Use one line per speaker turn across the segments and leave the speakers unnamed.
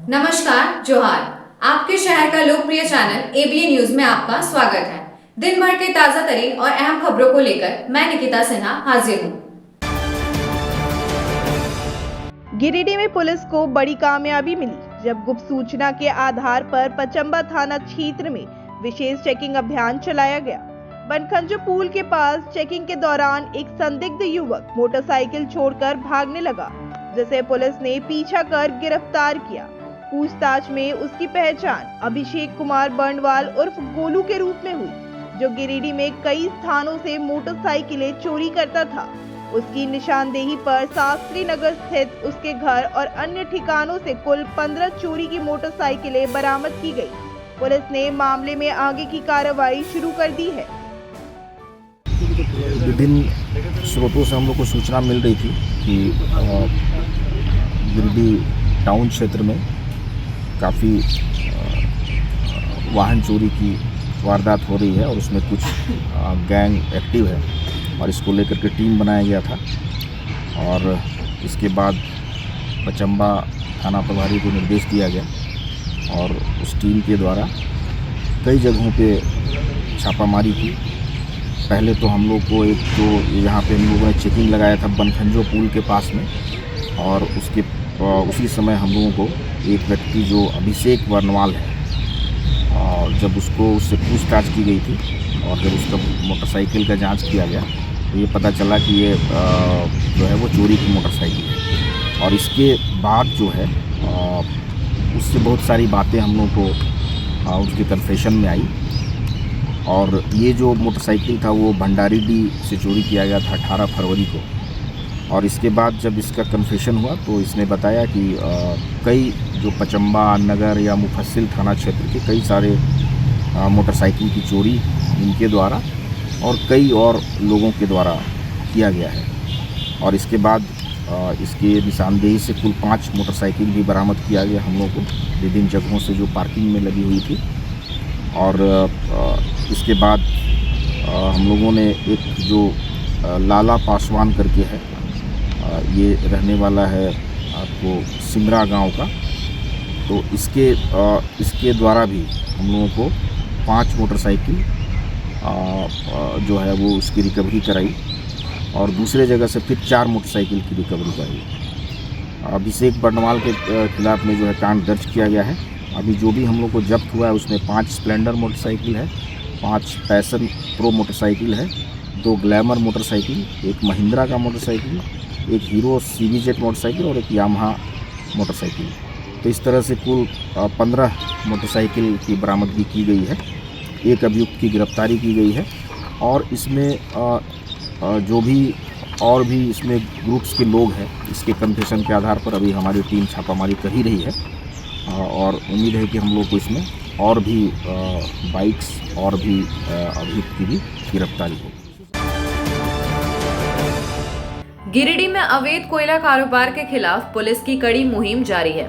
नमस्कार, जोहार। आपके शहर का लोकप्रिय चैनल एबीएन न्यूज में आपका स्वागत है। दिन भर के ताजा तरीन और अहम खबरों को लेकर मैं निकिता सिन्हा हाजिर हूँ।
गिरिडीह में पुलिस को बड़ी कामयाबी मिली जब गुप्त सूचना के आधार पर पचंबा थाना क्षेत्र में विशेष चेकिंग अभियान चलाया गया। बनखंजो पुल के पास चेकिंग के दौरान एक संदिग्ध युवक मोटरसाइकिल छोड़कर भागने लगा, जिसे पुलिस ने पीछा कर गिरफ्तार किया। पूछताछ में उसकी पहचान अभिषेक कुमार बर्नवाल उर्फ गोलू के रूप में हुई, जो गिरिडीह में कई स्थानों से मोटरसाइकिलें चोरी करता था। उसकी निशानदेही पर शास्त्री नगर स्थित उसके घर और अन्य ठिकानों से कुल 15 चोरी की मोटरसाइकिलें बरामद की गई। पुलिस ने मामले में आगे की कार्रवाई शुरू कर दी है।
विभिन्न स्रोतों से हम लोग को सूचना मिल रही थी कि गिरिडीह टाउन क्षेत्र में काफ़ी वाहन चोरी की वारदात हो रही है और उसमें कुछ गैंग एक्टिव है और इसको लेकर के टीम बनाया गया था। और इसके बाद पचंबा थाना प्रभारी को निर्देश दिया गया और उस टीम के द्वारा कई जगहों पे छापामारी की। पहले तो हम लोग को एक तो यहाँ पे हम लोगों ने चेकिंग लगाया था बनखंजो पुल के पास में, और उसी समय हम लोगों को एक व्यक्ति जो अभिषेक बर्नवाल है, और जब उससे पूछताछ की गई थी और जब उसका मोटरसाइकिल का जांच किया गया तो ये पता चला कि ये जो है वो चोरी की मोटरसाइकिल है। और इसके बाद जो है उससे बहुत सारी बातें हम लोगों को उसके कन्फेशन में आई। और ये जो मोटरसाइकिल था वो भंडारीडीह से चोरी किया गया था 18 फरवरी को। और इसके बाद जब इसका कन्फेशन हुआ तो इसने बताया कि कई जो पचंबा नगर या मुफस्सिल थाना क्षेत्र के कई सारे मोटरसाइकिल की चोरी इनके द्वारा और कई और लोगों के द्वारा किया गया है। और इसके बाद इसके निशानदेही से कुल 5 मोटरसाइकिल भी बरामद किया गया हम लोगों को विभिन्न जगहों से जो पार्किंग में लगी हुई थी। और इसके बाद हम लोगों ने एक जो लाला पासवान करके है, ये रहने वाला है आपको सिमरा गांव का, तो इसके द्वारा भी हम लोगों को 5 मोटरसाइकिल जो है वो उसकी रिकवरी कराई और दूसरे जगह से फिर 4 मोटरसाइकिल की रिकवरी कराई। अभिषेक बर्नवाल के खिलाफ में जो है कांड दर्ज किया गया है। अभी जो भी हम लोग को जब्त हुआ है उसमें 5 स्प्लेंडर मोटरसाइकिल है, 5 पैशन प्रो मोटरसाइकिल है, 2 ग्लैमर मोटरसाइकिल, एक महिंद्रा का मोटरसाइकिल, एक हीरो सीवीजेट मोटरसाइकिल और एक यामाहा मोटरसाइकिल। तो इस तरह से कुल 15 मोटरसाइकिल की बरामदगी की गई है। एक अभियुक्त की गिरफ्तारी की गई है और इसमें जो भी और भी इसमें ग्रुप्स के लोग हैं, इसके कन्फेशन के आधार पर अभी हमारी टीम छापामारी कर ही रही है। और उम्मीद है कि हम लोग को इसमें और भी बाइक्स और भी अभियुक्त की भी गिरफ्तारी होगी।
गिरिडीह में अवैध कोयला कारोबार के खिलाफ पुलिस की कड़ी मुहिम जारी है।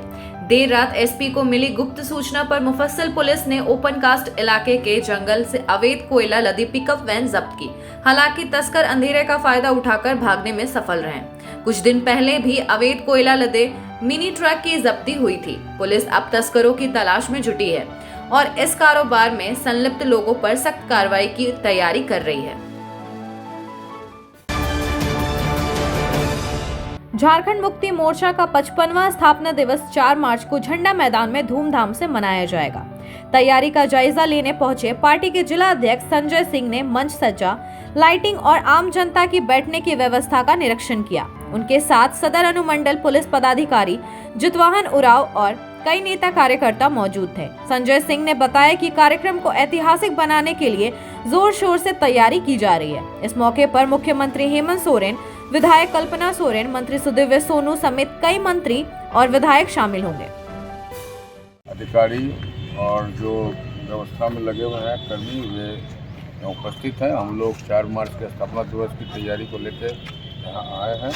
देर रात एसपी को मिली गुप्त सूचना पर मुफस्सिल पुलिस ने ओपन कास्ट इलाके के जंगल से अवैध कोयला लदी पिकअप वैन जब्त की। हालांकि तस्कर अंधेरे का फायदा उठाकर भागने में सफल रहे। कुछ दिन पहले भी अवैध कोयला लदे मिनी ट्रक की जब्ती हुई थी। पुलिस अब तस्करों की तलाश में जुटी है और इस कारोबार में संलिप्त लोगों पर सख्त कार्रवाई की तैयारी कर रही है। झारखंड मुक्ति मोर्चा का 55वां स्थापना दिवस 4 मार्च को झंडा मैदान में धूमधाम से मनाया जाएगा। तैयारी का जायजा लेने पहुंचे पार्टी के जिला अध्यक्ष संजय सिंह ने मंच सज्जा, लाइटिंग और आम जनता की बैठने की व्यवस्था का निरीक्षण किया। उनके साथ सदर अनुमंडल पुलिस पदाधिकारी, जितवाहन उराव और कई नेता कार्यकर्ता मौजूद थे। संजय सिंह ने बताया कि कार्यक्रम को ऐतिहासिक बनाने के लिए जोर शोर से तैयारी की जा रही है। इस मौके पर मुख्यमंत्री हेमंत सोरेन, विधायक कल्पना सोरेन, मंत्री सुदिव्य सोनू समेत कई मंत्री और विधायक शामिल होंगे।
अधिकारी और जो व्यवस्था में लगे हुए हैं कर्मी वे यहाँ उपस्थित हैं। हम लोग 4 मार्च के स्थापना दिवस की तैयारी को लेकर यहाँ आए हैं।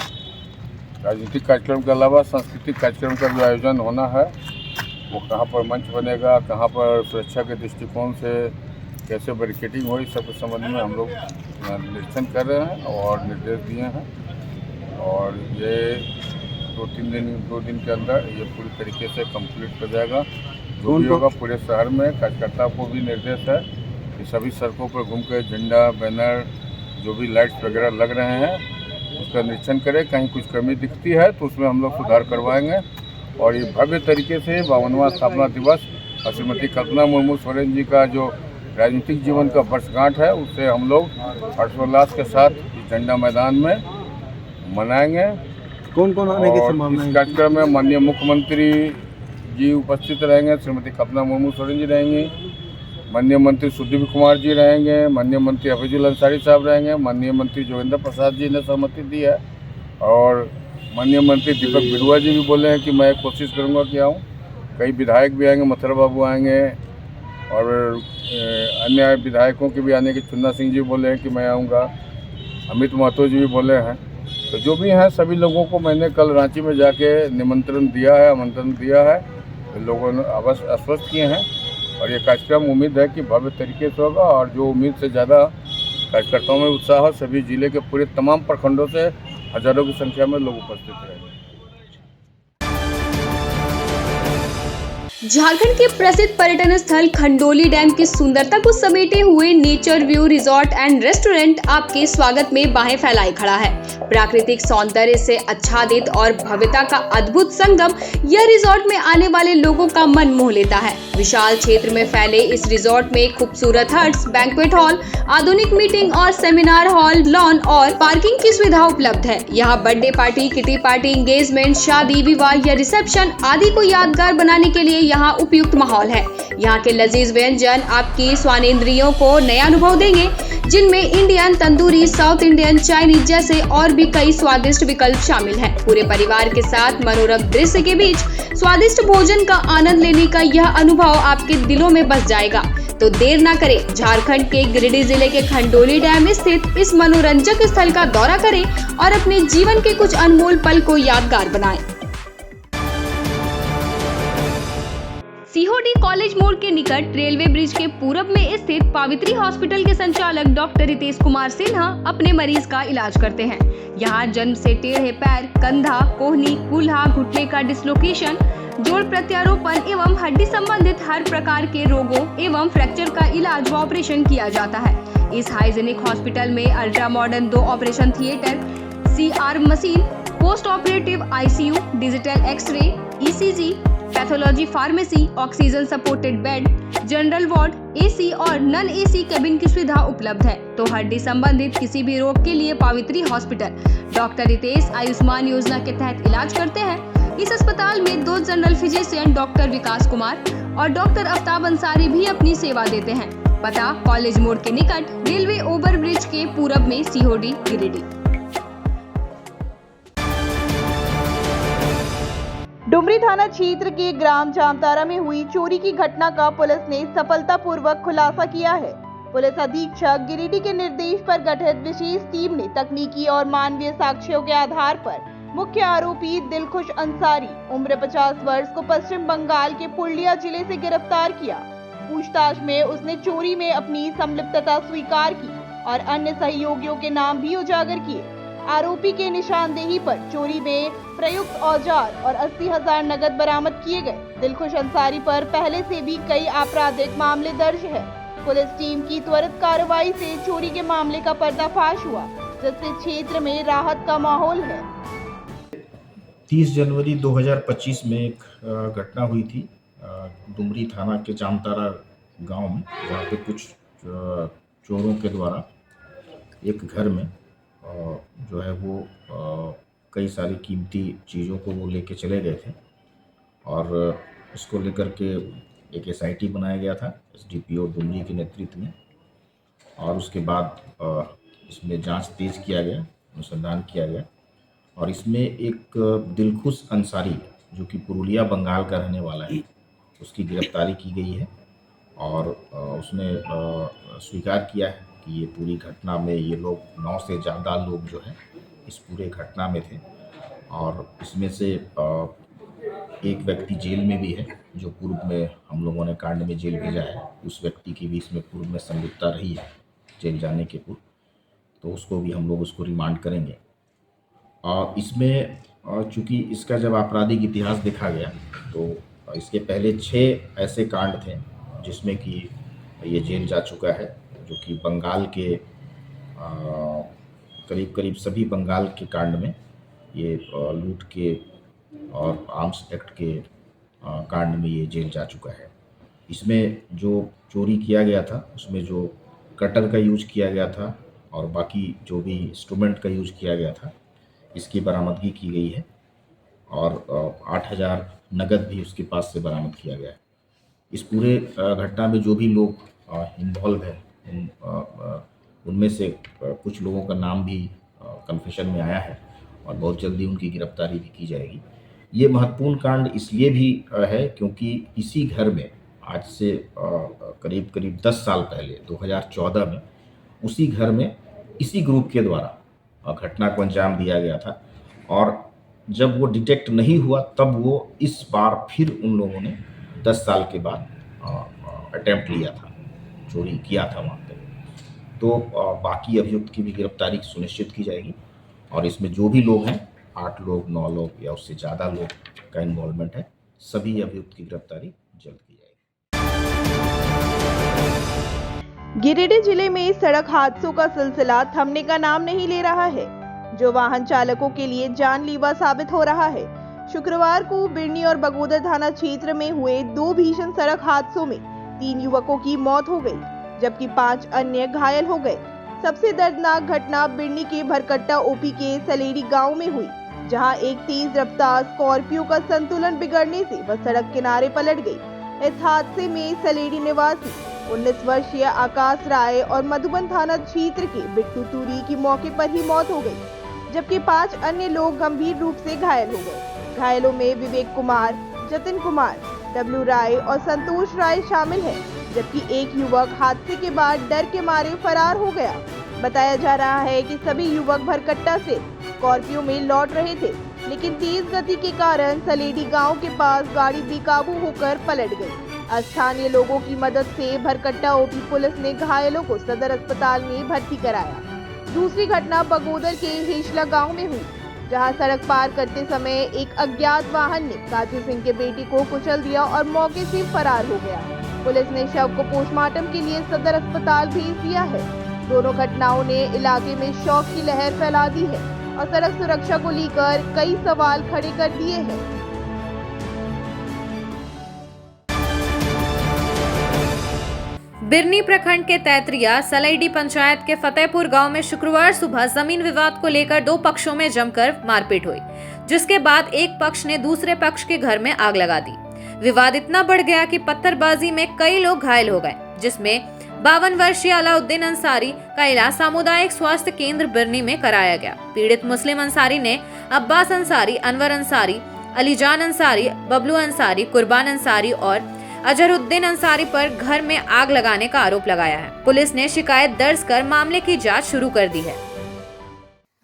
राजनीतिक कार्यक्रम के अलावा सांस्कृतिक कार्यक्रम का भी आयोजन होना है। वो कहाँ पर मंच बनेगा, कहाँ पर सुरक्षा के दृष्टिकोण से कैसे बैरिकेडिंग हो, इस सब के संबंध में हम लोग निरीक्षण कर रहे हैं और निर्देश दिए हैं। और ये दो दिन के अंदर ये पूरी तरीके से कंप्लीट हो जाएगा। जो भी होगा पूरे शहर में कार्यकर्ता को भी निर्देश है कि सभी सड़कों पर घूम कर झंडा, बैनर, जो भी लाइट्स वगैरह लग रहे हैं उसका निरीक्षण करें। कहीं कुछ कमी दिखती है तो उसमें हम लोग सुधार करवाएंगे। और ये भव्य तरीके से 52वां स्थापना दिवस और श्रीमती कल्पना मुर्मू सोरेन जी का जो राजनीतिक जीवन का वर्षगांठ है उससे हम लोग हर्षोल्लास के साथ इस झंडा मैदान में मनाएंगे।
कौन कौन आने की
और
संभावना
इस
है?
कार्यक्रम में माननीय मुख्यमंत्री जी उपस्थित रहेंगे, श्रीमती कल्पना मुर्मू सोरेन जी रहेंगी, माननीय मंत्री सुदीप कुमार जी रहेंगे, माननीय मंत्री हफीजुल अंसारी साहब रहेंगे, माननीय मंत्री जोगेंद्र प्रसाद जी ने सहमति दी है और माननीय मंत्री दीपक बिरुआ जी भी बोले हैं कि मैं कोशिश करूंगा कि आऊँ। कई विधायक भी आएंगे, मथुरा बाबू आएंगे और अन्य विधायकों के भी आने की, चुन्ना सिंह जी बोले हैं कि मैं आऊँगा, अमित महतो जी भी बोले हैं। तो जो भी हैं सभी लोगों को मैंने कल रांची में जाके आमंत्रण दिया है। लोगों ने अवश्य आश्वस्त किए हैं और ये कार्यक्रम उम्मीद है कि भव्य तरीके से होगा और जो उम्मीद से ज़्यादा कार्यकर्ताओं में उत्साह है। सभी जिले के पूरे तमाम प्रखंडों से हजारों की संख्या में लोग उपस्थित रहेंगे।
झारखंड के प्रसिद्ध पर्यटन स्थल खंडोली डैम की सुंदरता को समेटे हुए nature view resort and restaurant आपके स्वागत में बाहें फैलाए खड़ा है। प्राकृतिक सौंदर्य से आच्छादित और भव्यता का अद्भुत संगम यह रिजॉर्ट में आने वाले लोगों का मन मोह लेता है। विशाल क्षेत्र में फैले इस रिजॉर्ट में खूबसूरत हट्स, बैंक्वेट हॉल, आधुनिक मीटिंग और सेमिनार हॉल, लॉन और पार्किंग की सुविधा उपलब्ध है। यहाँ birthday party, kitty party, engagement, शादी, विवाह या रिसेप्शन आदि को यादगार बनाने के लिए यहाँ उपयुक्त माहौल है। यहाँ के लजीज व्यंजन आपकी स्वानेंद्रियों को नया अनुभव देंगे, जिनमें Indian, tandoori, south Indian, Chinese जैसे और भी कई स्वादिष्ट विकल्प शामिल हैं। पूरे परिवार के साथ मनोरम दृश्य के बीच स्वादिष्ट भोजन का आनंद लेने का यह अनुभव आपके दिलों में बस जाएगा। तो देर ना करें, झारखंड के गिरिडीह जिले के खंडोली डैम स्थित इस मनोरंजक स्थल का दौरा करें और अपने जीवन के कुछ अनमोल पल को यादगार बनाएं। सीहोडी कॉलेज मोड़ के निकट रेलवे ब्रिज के पूरब में स्थित पावित्री हॉस्पिटल के संचालक डॉक्टर रितेश कुमार सिन्हा अपने मरीज का इलाज करते हैं। यहाँ जन्म से टेढ़े पैर, कंधा, कोहनी, कूल्हा, घुटने का डिसलोकेशन, जोड़ प्रत्यारोपण एवं हड्डी संबंधित हर प्रकार के रोगों एवं फ्रैक्चर का इलाज व ऑपरेशन किया जाता है। इस हाइजेनिक हॉस्पिटल में ultra modern 2 operation theatre, CR machine, post operative ICU, digital x-ray, ECG, pathology pharmacy, oxygen supported bed, general ward, AC और नॉन AC केबिन की सुविधा उपलब्ध है। तो हड्डी संबंधित किसी भी रोग के लिए पावित्री हॉस्पिटल डॉक्टर रितेश आयुष्मान योजना के तहत इलाज करते हैं। इस अस्पताल में 2 जनरल फिजिशियन डॉक्टर विकास कुमार और डॉक्टर आफ्ताब अंसारी भी अपनी सेवा देते हैं। पता कॉलेज मोड़ के निकट रेलवे ओवर ब्रिज के पूरब में, सीहोडी, गिरिडीह।
डुमरी थाना क्षेत्र के ग्राम जामतारा में हुई चोरी की घटना का पुलिस ने सफलतापूर्वक खुलासा किया है। पुलिस अधीक्षक गिरिडीह के निर्देश पर गठित विशेष टीम ने तकनीकी और मानवीय साक्ष्यों के आधार पर मुख्य आरोपी दिलखुश अंसारी उम्र 50 वर्ष को पश्चिम बंगाल के पुरुलिया जिले से गिरफ्तार किया। पूछताछ में उसने चोरी में अपनी संलिप्तता स्वीकार की और अन्य सहयोगियों के नाम भी उजागर किए। आरोपी के निशानदेही पर चोरी में प्रयुक्त औजार और 80,000 नकद बरामद किए गए। दिलखुश अंसारी पर पहले से भी कई आपराधिक मामले दर्ज है। पुलिस टीम की त्वरित कार्रवाई से चोरी के मामले का पर्दाफाश हुआ, जिससे क्षेत्र में राहत का माहौल है।
30 जनवरी 2025 में एक घटना हुई थी डुमरी थाना के जामतारा गांव में, जहाँ पे कुछ चोरों के द्वारा एक घर में जो है वो कई सारी कीमती चीज़ों को वो लेके चले गए थे और इसको लेकर के एक SIT बनाया गया था SDPO डुमरी के नेतृत्व में। और उसके बाद इसमें जांच तेज़ किया गया, अनुसंधान किया गया और इसमें एक दिलखुश अंसारी जो कि पुरुलिया बंगाल का रहने वाला है, उसकी गिरफ्तारी की गई है और उसने स्वीकार किया है कि ये पूरी घटना में ये लोग 9 से ज़्यादा लोग जो हैं इस पूरे घटना में थे और इसमें से एक व्यक्ति जेल में भी है जो पूर्व में हम लोगों ने कांड में जेल भेजा है। उस व्यक्ति की भी इसमें पूर्व में संलिप्तता रही है जेल जाने के पूर्व, तो उसको भी हम लोग उसको रिमांड करेंगे। और इसमें और चूँकि इसका जब आपराधिक इतिहास देखा गया तो इसके पहले 6 ऐसे कांड थे जिसमें कि ये जेल जा चुका है, जो कि बंगाल के करीब करीब सभी बंगाल के कांड में ये लूट के और आर्म्स एक्ट के कांड में ये जेल जा चुका है। इसमें जो चोरी किया गया था उसमें जो कटर का यूज किया गया था और बाकी जो भी इंस्ट्रूमेंट का यूज किया गया था इसकी बरामदगी की गई है और 8,000 नगद भी उसके पास से बरामद किया गया है। इस पूरे घटना में जो भी लोग इन्वॉल्व है उनमें से कुछ लोगों का नाम भी कन्फेशन में आया है और बहुत जल्दी उनकी गिरफ्तारी भी की जाएगी। ये महत्वपूर्ण कांड इसलिए भी है क्योंकि इसी घर में आज से करीब करीब 10 साल पहले 2014 में उसी घर में इसी ग्रुप के द्वारा घटना को अंजाम दिया गया था और जब वो डिटेक्ट नहीं हुआ तब वो इस बार फिर उन लोगों ने 10 साल के बाद अटेम्प्ट लिया था, चोरी किया था वहाँ पे। तो बाकी अभियुक्त की भी गिरफ्तारी सुनिश्चित की जाएगी और इसमें जो भी लोग हैं 8 लोग 9 लोग या उससे ज़्यादा लोग का इन्वॉल्वमेंट है, सभी अभियुक्त की गिरफ्तारी जल्द की जाएगी।
गिरिडीह जिले में सड़क हादसों का सिलसिला थमने का नाम नहीं ले रहा है, जो वाहन चालकों के लिए जानलेवा साबित हो रहा है। शुक्रवार को बिरनी और बगोदर थाना क्षेत्र में हुए 2 भीषण सड़क हादसों में 3 युवकों की मौत हो गई, जबकि 5 अन्य घायल हो गए। सबसे दर्दनाक घटना बिरनी के भरकट्टा ओपी के सलेडी गांव में हुई, जहां एक तेज रफ्तार स्कॉर्पियो का संतुलन बिगड़ने से वह सड़क किनारे पलट गई। इस हादसे में सलेडी निवासी 19 वर्षीय आकाश राय और मधुबन थाना क्षेत्र के बिट्टू तूरी की मौके पर ही मौत हो गई, जबकि 5 अन्य लोग गंभीर रूप से घायल हो गए। घायलों में विवेक कुमार, जतिन कुमार, डब्लू राय और संतोष राय शामिल हैं, जबकि एक युवक हादसे के बाद डर के मारे फरार हो गया। बताया जा रहा है कि सभी युवक भरकट्टा से स्कॉर्पियो में लौट रहे थे, लेकिन तेज गति के कारण सलेडी गांव के पास गाड़ी बेकाबू होकर पलट गई। स्थानीय लोगों की मदद से भरकट्टा ओपी पुलिस ने घायलों को सदर अस्पताल में भर्ती कराया। दूसरी घटना बगोदर के हेशला गांव में हुई, जहां सड़क पार करते समय एक अज्ञात वाहन ने काजू सिंह के बेटे को कुचल दिया और मौके से फरार हो गया। पुलिस ने शव को पोस्टमार्टम के लिए सदर अस्पताल भेज दिया है। दोनों घटनाओं ने इलाके में शौक की लहर फैला दी है और सड़क सुरक्षा को लेकर कई सवाल खड़े कर दिए हैं।
बिरनी प्रखंड के तैतरिया सलैडी पंचायत के फतेहपुर गांव में शुक्रवार सुबह जमीन विवाद को लेकर 2 पक्षों में जमकर मारपीट हुई, जिसके बाद एक पक्ष ने दूसरे पक्ष के घर में आग लगा दी। विवाद इतना बढ़ गया कि पत्थरबाजी में कई लोग घायल हो गए, जिसमें 52 वर्षीय अलाउद्दीन अंसारी का इलाज सामुदायिक स्वास्थ्य केंद्र बिरनी में कराया गया। पीड़ित मुस्लिम अंसारी ने अब्बास अंसारी, अनवर अंसारी, अलीजान अंसारी, बबलू अंसारी, कुर्बान अंसारी और अजहरुद्दीन अंसारी पर घर में आग लगाने का आरोप लगाया है। पुलिस ने शिकायत दर्ज कर मामले की जांच शुरू कर दी है।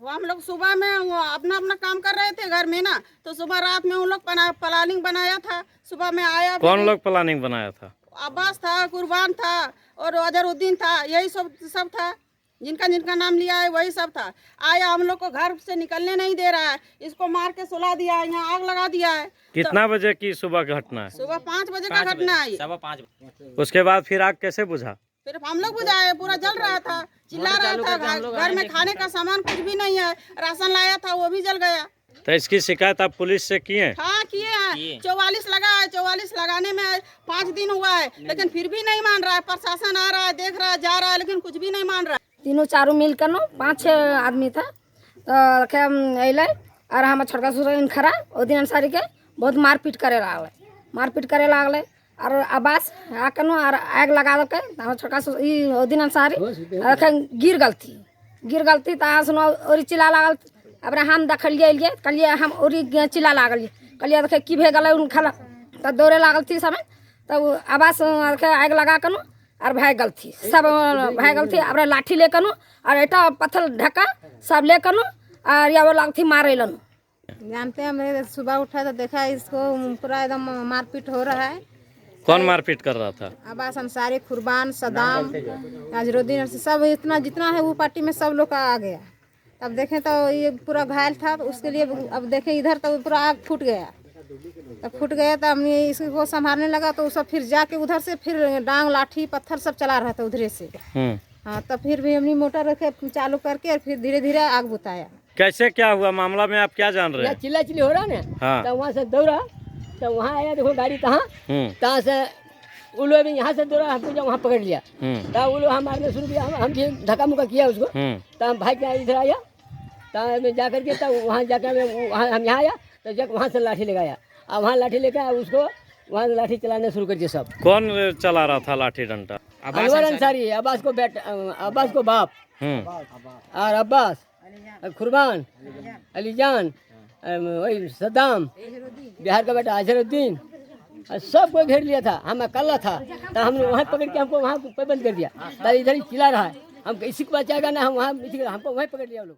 हम लोग सुबह में अपना अपना काम कर रहे थे घर में ना, तो सुबह रात में उन लोग प्लानिंग बनाया था। सुबह में आया,
कौन लोग प्लानिंग बनाया था?
अब्बास था, कुर्बान था और अजहरुद्दीन था, यही सब था। जिनका नाम लिया है वही सब था। आया, हम लोग को घर से निकलने नहीं दे रहा है, इसको मार के सुला दिया है, यहाँ आग लगा दिया है।
कितना बजे की सुबह घटना है?
सुबह 5 बजे का घटना है।
उसके बाद फिर आग कैसे बुझा?
फिर हम लोग बुझाए, पूरा जल रहा था, चिल्ला रहा था। घर में खाने का सामान कुछ भी नहीं है, राशन लाया था वो भी जल गया।
तो इसकी शिकायत आप पुलिस से किए?
हाँ किए हैं, 44 लगा है। 44 लगाने में 5 दिन हुआ है, लेकिन फिर भी नहीं मान रहा है। प्रशासन आ रहा है, देख रहा है, जा रहा है, लेकिन कुछ भी नहीं मान रहा है।
तीनों चारों मिल कर 5-6 आदमी था, तो क्या अल और हम छोटका सुन खरा उद्दीन अंसारी के बहुत मारपीट करे लागले और आवास आकर और आग लगा के छोटका उद्दीन अंसारी गिर गलती तो चिल्ला लागल। अब हम देखलिए कलिए हम चिल्ला लागल, कलिए देखे की भे गल खला तो दौड़े लागल थी समय, तब आवास आग लगा कर और भाग गल थी, सब भाग गल थी। अब लाठी लेकर और एटा पत्थर ढका सब लेकर और या वो लाग थी मारे लन।
जानते हैं, मैं सुबह उठा तो देखा इसको पूरा एकदम मारपीट हो रहा है।
कौन मारपीट कर रहा था?
अब्बास अंसारी, कुर्बान, सदाम, अजहरुद्दीन, सब जितना है वो पार्टी में सब लोग का आ गया। तब देखें तो ये पूरा घायल था, तो उसके लिए अब देखें इधर तो पूरा आग फूट गया। तब फूट गया तो हमने इसको संभालने लगा तो सब फिर जाके उधर से फिर डांग लाठी पत्थर सब चला रहा था उधर से। हाँ, तब फिर भी हमने मोटर रखे चालू करके और फिर धीरे धीरे आग बुताया।
कैसे क्या हुआ मामला में आप क्या जान रहे हैं?
चिल्ला चिल्ली हो रहा ना,
हाँ।
तो वहाँ से दौड़ा, तो वहाँ आया, देखो गाड़ी तहाँ से वो लोग भी यहाँ से दौड़ा, हमको जब वहाँ पकड़ लिया, तो वो लोग हम मारने शुरू किया, हम भी धक्का मुक्का किया उसको, तो हम भाई के इधर आया, तो जा करके तब वहाँ जाकर हम यहाँ आया, तो जब वहाँ से लाठी लगाया, अब वहाँ लाठी लेकर उसको वहाँ लाठी चलाने शुरू कर दिया सब।
कौन चला रहा था लाठी डंडा?
अनवर अंसारी, अब्बास को बेटा, अब्बास को बाप, और अब्बास, कुर्बान, अलीजान, वही सद्दाम, बिहार का बेटा अजहरुद्दीन, सबको घेर लिया था। हम अकेला था, तो हमने वहाँ पकड़ के हमको वहाँ पे बंद कर दिया, तो इधर ही चिल्ला रहा है, हम किसी को बचाएगा ना, हम वहाँ हमको वहीं पकड़ लिया लोग।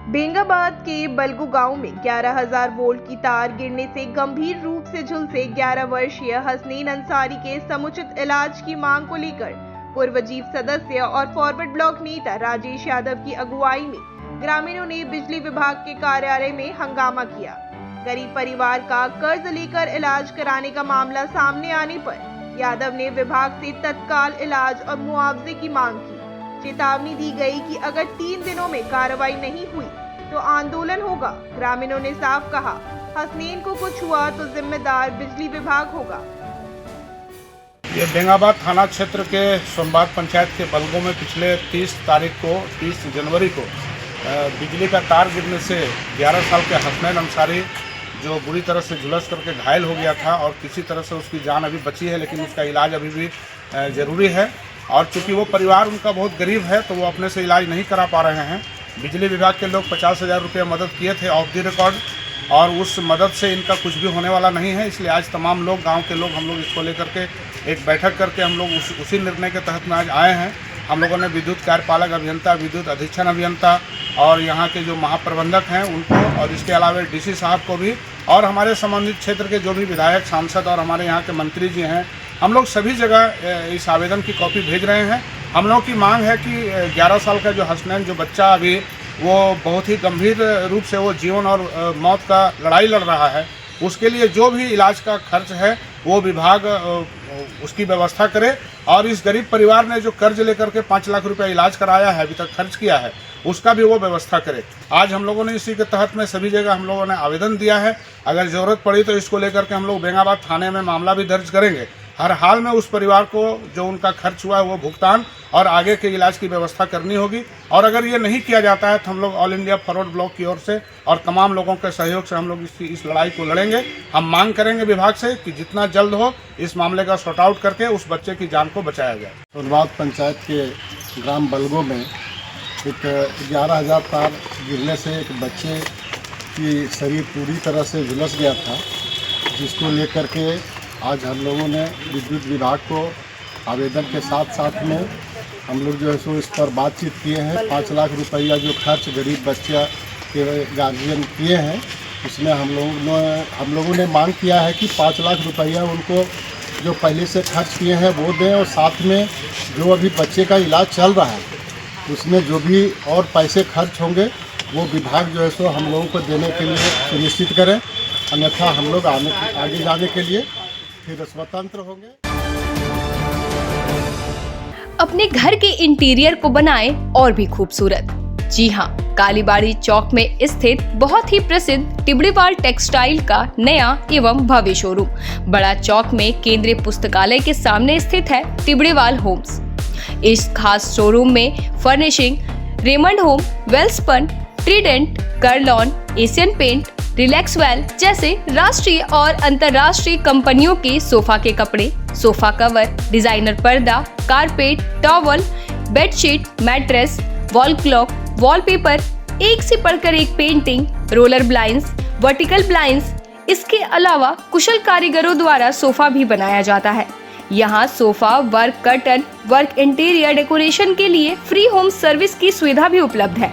बेंगाबाद के बलगू गांव में 11,000 वोल्ट की तार गिरने से गंभीर रूप से झुलसे 11 वर्षीय हसनैन अंसारी के समुचित इलाज की मांग को लेकर पूर्व जीप सदस्य और फॉरवर्ड ब्लॉक नेता राजेश यादव की अगुवाई में ग्रामीणों ने बिजली विभाग के कार्यालय में हंगामा किया। गरीब परिवार का कर्ज लेकर इलाज कराने का मामला सामने आने पर यादव ने विभाग से तत्काल इलाज और मुआवजे की मांग की। चेतावनी दी गई कि अगर 3 दिनों में कार्रवाई नहीं हुई तो आंदोलन होगा। ग्रामीणों ने साफ कहा, हसनैन को कुछ हुआ तो जिम्मेदार बिजली विभाग होगा।
ये बेंगाबाद थाना क्षेत्र के सोमबाग पंचायत के बलगों में पिछले 30 जनवरी को बिजली का तार गिरने से 11 साल के हसनैन अंसारी जो बुरी तरह से झुलस करके घायल हो गया था और किसी तरह से उसकी जान अभी बची है, लेकिन उसका इलाज अभी भी ज़रूरी है। और चूँकि वो परिवार उनका बहुत गरीब है तो वो अपने से इलाज नहीं करा पा रहे हैं। बिजली विभाग के लोग 50,000 रुपये मदद किए थे ऑफ द रिकॉर्ड, और उस मदद से इनका कुछ भी होने वाला नहीं है। इसलिए आज तमाम लोग, गांव के लोग, हम लोग इसको लेकर के एक बैठक करके हम लोग उसी निर्णय के तहत में आज आए हैं। हम लोगों ने विद्युत कार्यपालक अभियंता, विद्युत अधीक्षण अभियंता और यहाँ के जो महाप्रबंधक हैं उनको, और इसके अलावा डीसी साहब को भी, और हमारे संबंधित क्षेत्र के जो भी विधायक, सांसद और हमारे यहाँ के मंत्री जी हैं, हम लोग सभी जगह इस आवेदन की कॉपी भेज रहे हैं। हम लोग की मांग है कि 11 साल का जो हसनैन जो बच्चा अभी वो बहुत ही गंभीर रूप से वो जीवन और मौत का लड़ाई लड़ रहा है, उसके लिए जो भी इलाज का खर्च है वो विभाग उसकी व्यवस्था करे। और इस गरीब परिवार ने जो कर्ज लेकर के 5 लाख रुपया इलाज कराया है, अभी तक खर्च किया है, उसका भी वो व्यवस्था करे। आज हम लोगों ने इसी के तहत में सभी जगह हम लोगों ने आवेदन दिया है। अगर ज़रूरत पड़ी तो इसको लेकर के हम लोग बेंगाबाद थाने में मामला भी दर्ज करेंगे। हर हाल में उस परिवार को जो उनका खर्च हुआ है वो भुगतान और आगे के इलाज की व्यवस्था करनी होगी। और अगर ये नहीं किया जाता है तो हम लोग ऑल इंडिया फॉरवर्ड ब्लॉक की ओर से और तमाम लोगों के सहयोग से हम लोग इस लड़ाई को लड़ेंगे। हम मांग करेंगे विभाग से कि जितना जल्द हो इस मामले का सॉर्ट आउट करके उस बच्चे की जान को बचाया जाए।
सोमबाग पंचायत के ग्राम बलगों में एक 11,000 तार गिरने से एक बच्चे की शरीर पूरी तरह से झुलस गया था, जिसको लेकर के आज हम लोगों ने विद्युत विभाग को आवेदन के साथ में हम लोग जो है सो इस पर बातचीत किए हैं। 5 लाख रुपया जो खर्च गरीब बच्चा के गार्जियन किए हैं, उसमें हम लोगों ने मांग किया है कि 5 लाख रुपया उनको जो पहले से खर्च किए हैं वो दें, और साथ में जो अभी बच्चे का इलाज चल रहा है उसमें जो भी और पैसे खर्च होंगे वो विभाग जो है सो हम लोगों को देने के लिए सुनिश्चित करें, अन्यथा हम लोग आगे जाने के लिए फिर स्वतंत्र होंगे।
अपने घर के इंटीरियर को बनाएं और भी खूबसूरत। जी हाँ, कालीबाड़ी चौक में स्थित बहुत ही प्रसिद्ध टिबड़ीवाल टेक्सटाइल का नया एवं भव्य शोरूम बड़ा चौक में केंद्रीय पुस्तकालय के सामने स्थित है टिबड़ीवाल होम्स। इस खास शोरूम में furnishing Raymond home, Welspun, Trident, Curlon, Asian paint, Relaxwell जैसे राष्ट्रीय और अंतर्राष्ट्रीय कंपनियों के सोफा के कपड़े, सोफा कवर, डिजाइनर पर्दा, carpet, towel, bedsheet, mattress, wall clock, wallpaper, एक से बढ़कर एक painting, roller blinds, vertical blinds. इसके अलावा कुशल कारीगरों द्वारा सोफा भी बनाया जाता है। यहाँ sofa work, curtain work, interior decoration के लिए फ्री होम सर्विस की सुविधा भी उपलब्ध है।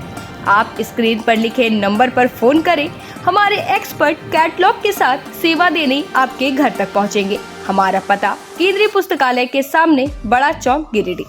आप स्क्रीन पर लिखे नंबर पर फोन करें, हमारे एक्सपर्ट कैटलॉग के साथ सेवा देने आपके घर तक पहुंचेंगे। हमारा पता केंद्रीय पुस्तकालय के सामने, बड़ा चौक, गिरिडीह।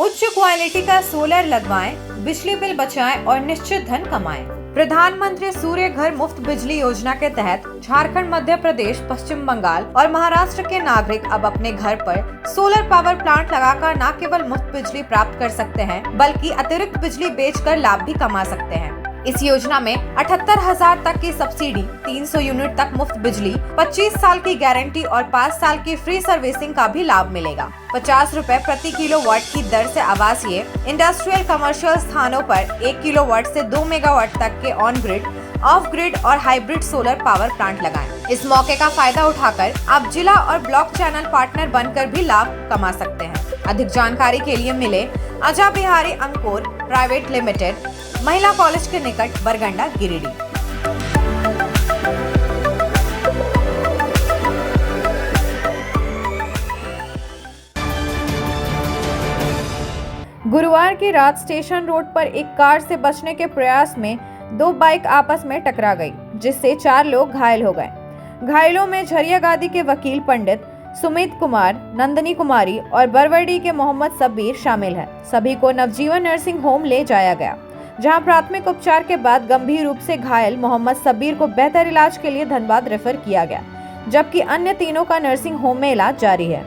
उच्च क्वालिटी का सोलर लगवाएं, बिजली बिल बचाएं और निश्चित धन कमाएं। प्रधानमंत्री सूर्य घर मुफ्त बिजली योजना के तहत झारखंड, मध्य प्रदेश, पश्चिम बंगाल और महाराष्ट्र के नागरिक अब अपने घर पर सोलर पावर प्लांट लगाकर न केवल मुफ्त बिजली प्राप्त कर सकते हैं, बल्कि अतिरिक्त बिजली बेचकर लाभ भी कमा सकते हैं। इस योजना में 78,000 तक की सब्सिडी, 300 यूनिट तक मुफ्त बिजली, 25 साल की गारंटी और 5 साल की फ्री सर्विसिंग का भी लाभ मिलेगा। 50 रुपए प्रति किलोवाट की दर से आवासीय, इंडस्ट्रियल, कमर्शियल स्थानों पर 1 किलोवाट से 2 मेगावाट तक के ऑन ग्रिड, ऑफ ग्रिड और हाइब्रिड सोलर पावर प्लांट लगाएं। इस मौके का फायदा उठाकर आप जिला और ब्लॉक चैनल पार्टनर बनकर भी लाभ कमा सकते हैं। अधिक जानकारी के लिए मिले अजा बिहारी अंकुर प्राइवेट लिमिटेड, महिला कॉलेज के निकट, बरगंडा, गिरिडीह। गुरुवार की रात स्टेशन रोड पर एक कार से बचने के प्रयास में 2 बाइक आपस में टकरा गई, जिससे 4 लोग घायल हो गए। घायलों में झरिया गादी के वकील पंडित सुमित कुमार, नंदनी कुमारी और बरवडी के मोहम्मद सबीर शामिल हैं। सभी को नवजीवन नर्सिंग होम ले जाया गया, जहां प्राथमिक उपचार के बाद गंभीर रूप से घायल मोहम्मद सबीर को बेहतर इलाज के लिए धनबाद रेफर किया गया, जबकि अन्य तीनों का नर्सिंग होम में इलाज जारी है।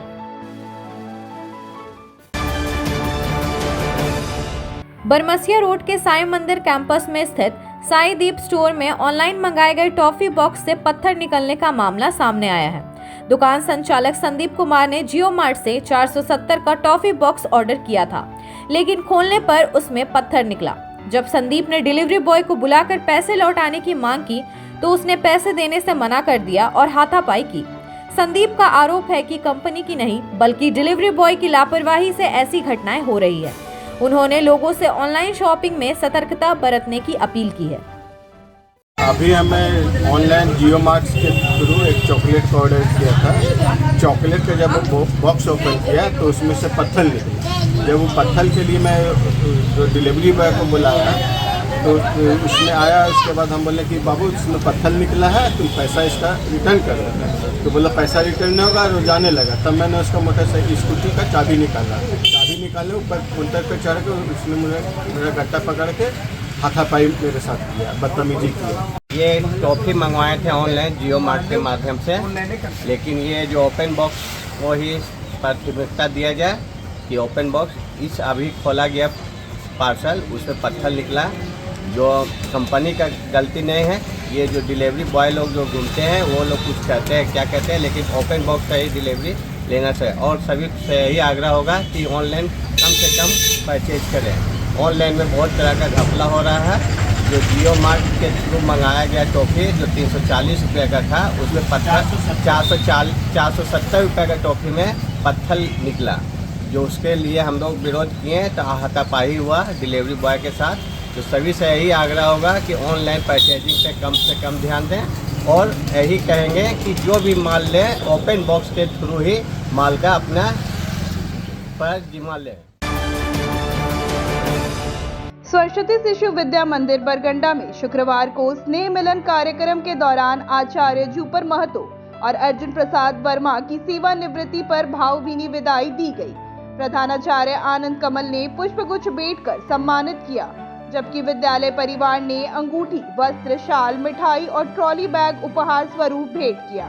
बरमसिया रोड के साईं मंदिर कैंपस में स्थित साईं दीप स्टोर में ऑनलाइन मंगाए गए टॉफी बॉक्स से पत्थर निकलने का मामला सामने आया है। दुकान संचालक संदीप कुमार ने जियो मार्ट से 470 का टॉफी बॉक्स ऑर्डर किया था, लेकिन खोलने पर उसमें पत्थर निकला। जब संदीप ने डिलीवरी बॉय को बुलाकर पैसे लौटाने की मांग की, तो उसने पैसे देने से मना कर दिया और हाथापाई की। संदीप का आरोप है कि कंपनी की नहीं, बल्कि डिलीवरी बॉय की लापरवाही से ऐसी घटनाएं हो रही है। उन्होंने लोगों से ऑनलाइन शॉपिंग में सतर्कता बरतने की अपील की है।
अभी हमें ऑनलाइन जियो मार्ट के थ्रू एक चॉकलेट का ऑर्डर किया था। चॉकलेट का जब बॉक्स ओपन किया तो उसमें से पत्थर निकला। जब वो पत्थर के लिए मैं डिलीवरी बॉय को बुलाया तो उसने आया। उसके बाद हम बोले कि बाबू इसमें पत्थर निकला है, तुम पैसा इसका रिटर्न कर दो। तो बोला पैसा रिटर्न नहीं होगा, और जाने लगा। तब मैंने उसका मोटरसाइकिल स्कूटी का चाबी निकाला। चाबी निकाले ऊपर काउंटर पर चढ़ के उसने मेरा गट्टा पकड़ के हाथापाई मेरे साथ किया, बदतमीजी किया।
ये टॉफ़ी मंगवाए थे ऑनलाइन जियो मार्ट के माध्यम से, लेकिन ये जो ओपन बॉक्स वो ही प्राथमिकता दिया जाए कि ओपन बॉक्स इस अभी खोला गया पार्सल उसमें पत्थर निकला। जो कंपनी का गलती नहीं है, ये जो डिलीवरी बॉय लोग जो घूमते हैं वो लोग कुछ कहते हैं, क्या कहते हैं, लेकिन ओपन बॉक्स का ही डिलीवरी लेना चाहिए। और सभी से यही आग्रह होगा कि ऑनलाइन कम से कम परचेज करें। ऑनलाइन में बहुत तरह का घपला हो रहा है। जो जियो मार्ट के थ्रू मंगाया गया टॉफ़ी जो 340 रुपये का था, उसमें पत्थर 470 रुपये का टॉफ़ी में पत्थर निकला, जो उसके लिए हम लोग विरोध किए तो हाथापाई हुआ डिलीवरी बॉय के साथ। तो सभी से यही आग्रह होगा कि ऑनलाइन परचेजिंग पे से कम ध्यान दें, और यही कहेंगे कि जो भी माल लें ओपन बॉक्स के थ्रू ही माल का अपना पर जिम्मा लें।
सरस्वती शिशु विद्या मंदिर बरगंडा में शुक्रवार को स्नेह मिलन कार्यक्रम के दौरान आचार्य झूपर महतो और अर्जुन प्रसाद वर्मा की सेवानिवृत्ति पर भावभीनी विदाई दी गई। प्रधानाचार्य आनंद कमल ने पुष्पगुच्छ भेंट कर सम्मानित किया, जबकि विद्यालय परिवार ने अंगूठी, वस्त्र, शाल, मिठाई और ट्रॉली बैग उपहार स्वरूप भेंट किया।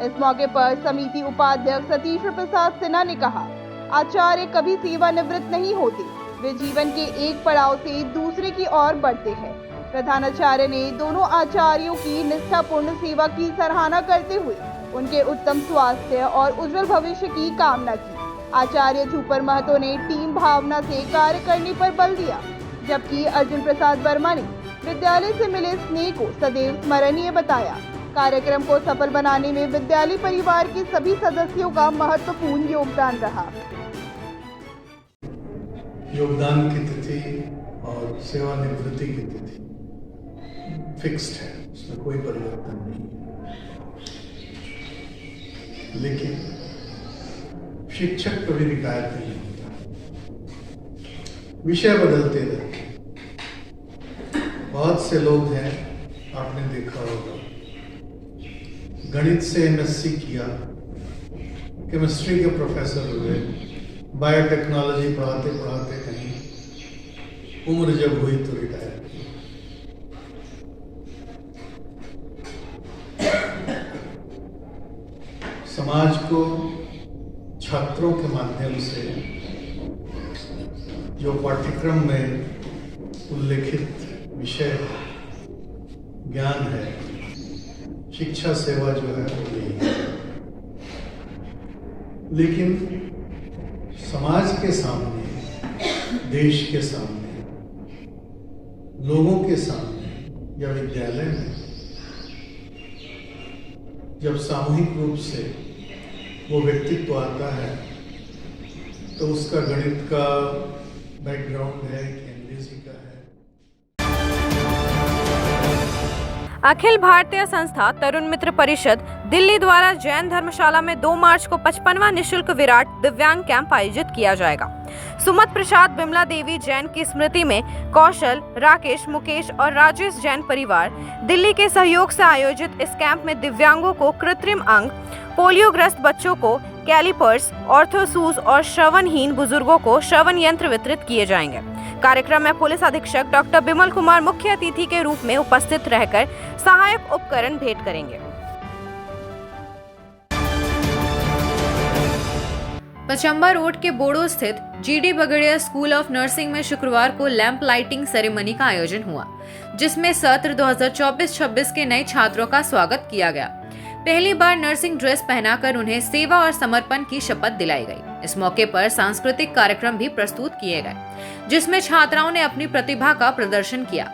इस मौके पर समिति उपाध्यक्ष सतीश प्रसाद सिन्हा ने कहा, आचार्य कभी सेवानिवृत्त नहीं होते, वे जीवन के एक पड़ाव से दूसरे की ओर बढ़ते हैं। प्रधानाचार्य ने दोनों आचार्यों की निष्ठापूर्ण सेवा की सराहना करते हुए उनके उत्तम स्वास्थ्य और उज्जवल भविष्य की कामना की। आचार्य झूपर महतो ने टीम भावना से कार्य करने पर बल दिया, जबकि अर्जुन प्रसाद वर्मा ने विद्यालय से मिले स्नेह को सदैव स्मरणीय बताया। कार्यक्रम को सफल बनाने में विद्यालय परिवार के सभी सदस्यों का महत्वपूर्ण योगदान रहा।
योगदान की तिथि और सेवानिवृत्ति की तिथि फिक्स्ड है, उसमें कोई परिवर्तन नहीं है। लेकिन शिक्षक कभी रिटायर नहीं होता, विषय बदलते रहते। बहुत से लोग हैं, आपने देखा होगा, गणित से एमएससी किया, केमिस्ट्री के प्रोफेसर हुए, बायोटेक्नोलॉजी पढ़ाते पढ़ाते कहीं उम्र जब हुई तो रिटायर की। समाज को छात्रों के माध्यम से जो पाठ्यक्रम में उल्लेखित विषय ज्ञान है, शिक्षा सेवा जो है वो यही है। लेकिन समाज के सामने, देश के सामने, लोगों के सामने या विद्यालय में जब सामूहिक रूप से वो व्यक्तित्व आता है तो उसका गणित का बैकग्राउंड है कि अंग्रेजी का है।
अखिल भारतीय संस्था तरुण मित्र परिषद दिल्ली द्वारा जैन धर्मशाला में 2 मार्च को 55वां निशुल्क विराट दिव्यांग कैंप आयोजित किया जाएगा। सुमत प्रसाद बिमला देवी जैन की स्मृति में कौशल, राकेश, मुकेश और राजेश जैन परिवार दिल्ली के सहयोग से आयोजित इस कैंप में दिव्यांगों को कृत्रिम अंग, पोलियोग्रस्त बच्चों को कैलिपर्स, ऑर्थोसूज और श्रवणहीन बुजुर्गों को श्रवण यंत्र वितरित किए जाएंगे। कार्यक्रम में पुलिस अधीक्षक डॉक्टर बिमल कुमार मुख्य अतिथि के रूप में उपस्थित रहकर सहायक उपकरण भेंट करेंगे। पचंबा रोड के बोड़ो स्थित GD Bagaria school of nursing में शुक्रवार को लैंप लाइटिंग सेरेमनी का आयोजन हुआ, जिसमें सत्र 2024-26 के नए छात्रों का स्वागत किया गया। पहली बार नर्सिंग ड्रेस पहनाकर उन्हें सेवा और समर्पण की शपथ दिलाई गई। इस मौके पर सांस्कृतिक कार्यक्रम भी प्रस्तुत किए गए, जिसमें छात्राओं ने अपनी प्रतिभा का प्रदर्शन किया।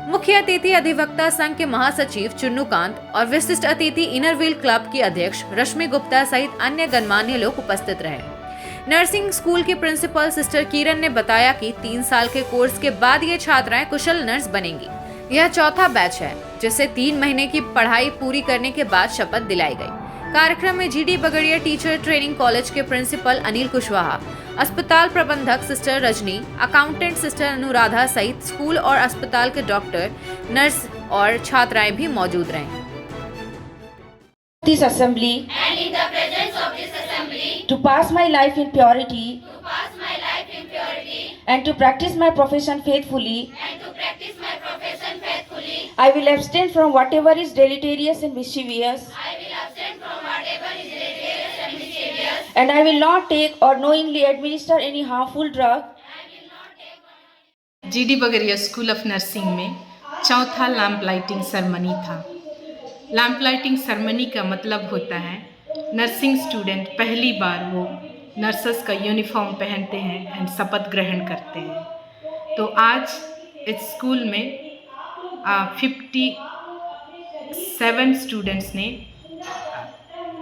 मुख्य अतिथि अधिवक्ता संघ के महासचिव चुन्नूकांत और विशिष्ट अतिथि इनरव्हील क्लब की अध्यक्ष रश्मि गुप्ता सहित अन्य गणमान्य लोग उपस्थित रहे। नर्सिंग स्कूल की प्रिंसिपल सिस्टर किरण ने बताया कि 3 साल के कोर्स के बाद ये छात्राएं कुशल नर्स बनेंगी। यह चौथा बैच है, जिसे 3 महीने की पढ़ाई पूरी करने के बाद शपथ दिलाई गई। कार्यक्रम में GD Bagaria teacher training college के प्रिंसिपल अनिल कुशवाहा, अस्पताल प्रबंधक sister Rajni, accountant sister Anuradha सहित स्कूल और अस्पताल के डॉक्टर, नर्स और छात्राएं भी मौजूद रहे।
This assembly
and in the presence of this assembly
to pass my life in purity and to practice my profession faithfully. I will abstain from whatever is deleterious and mischievous. And I will not take or knowingly administer any harmful drug.
GD Bagaria school of nursing में चौथा lamp lighting ceremony था। Lamp lighting ceremony का मतलब होता है nursing student पहली बार वो nurses का यूनिफॉर्म पहनते हैं एंड शपथ ग्रहण करते हैं। तो आज इस स्कूल में 57 स्टूडेंट्स ने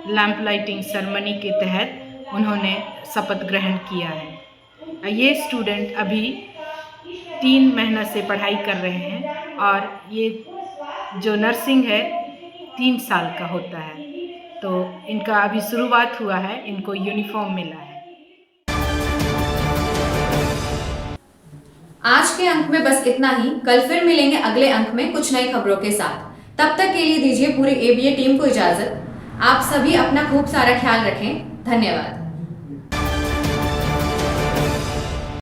लैंप लाइटिंग सेरेमनी के तहत उन्होंने शपथ ग्रहण किया है। ये स्टूडेंट अभी 3 महीना से पढ़ाई कर रहे हैं और ये जो नर्सिंग है 3 साल का होता है। तो इनका अभी शुरुआत हुआ है, इनको यूनिफॉर्म मिला है।
आज के अंक में बस इतना ही। कल फिर मिलेंगे अगले अंक में कुछ नई खबरों के साथ। तब तक के लिए दीजिए पूरी एबीए टीम को इजाजत। आप सभी अपना खूब सारा ख्याल रखें। धन्यवाद।